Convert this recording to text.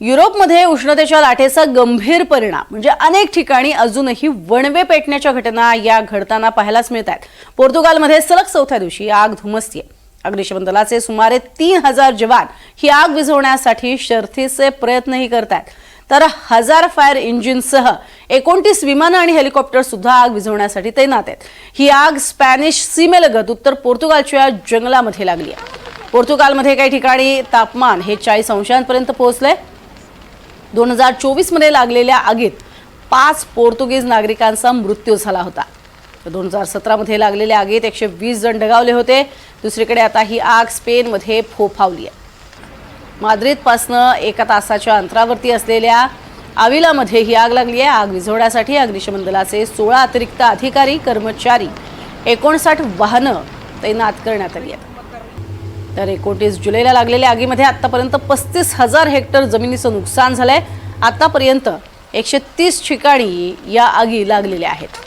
युरोपमध्ये उष्णतेच्या लाटेचा गंभीर परिणाम म्हणजे अनेक ठिकाणी अजूनही वणवे पेटण्याच्या घटना या घडताना पाहायलाच मिळतात। पोर्तुगालमध्ये सलग चौथ्या दिवशी आग धुमसतीये। अग्निशमन दलाचे सुमारे 3000 जवान ही आग विझवण्यासाठी शर्थीचे प्रयत्नही करतात, तर 1000 फायर इंजिनसह 29 विमानं आणि हेलिकॉप्टर सुद्धा आग विझवण्यासाठी तैनात आहेत। ही आग स्पॅनिश सीमेलगत उत्तर पोर्तुगालच्या जंगलामध्ये लागली आहे। पोर्तुगालमध्ये काही ठिकाणी तापमान हे 40 अंशांपर्यंत पोहोचले। 2024 मध्ये लागलेल्या आगीत 5 पोर्तुगीज नागरिकांचा मृत्यू झाला होता। 2017 मध्ये लागलेल्या आगीत 120 जण दगावले होते। दुसरीकडे आता ही आग स्पेनमध्ये फोफावली आहे। माद्रिदपासून 1 तासाच्या अंतरावरती असलेल्या आविलामध्ये ही आग लागली आहे। आग विझवण्यासाठी अग्निशमन दलाचे 16 अतिरिक्त अधिकारी कर्मचारी 59 वाहनं तैनात करण्यात आली आहेत। तर 29 जुलैला लागलेल्या आगीमध्ये आतापर्यंत 35,000 हेक्टर जमिनीचं नुकसान झालंय। आतापर्यंत 130 ठिकाणी या आगी लागलेल्या आहेत।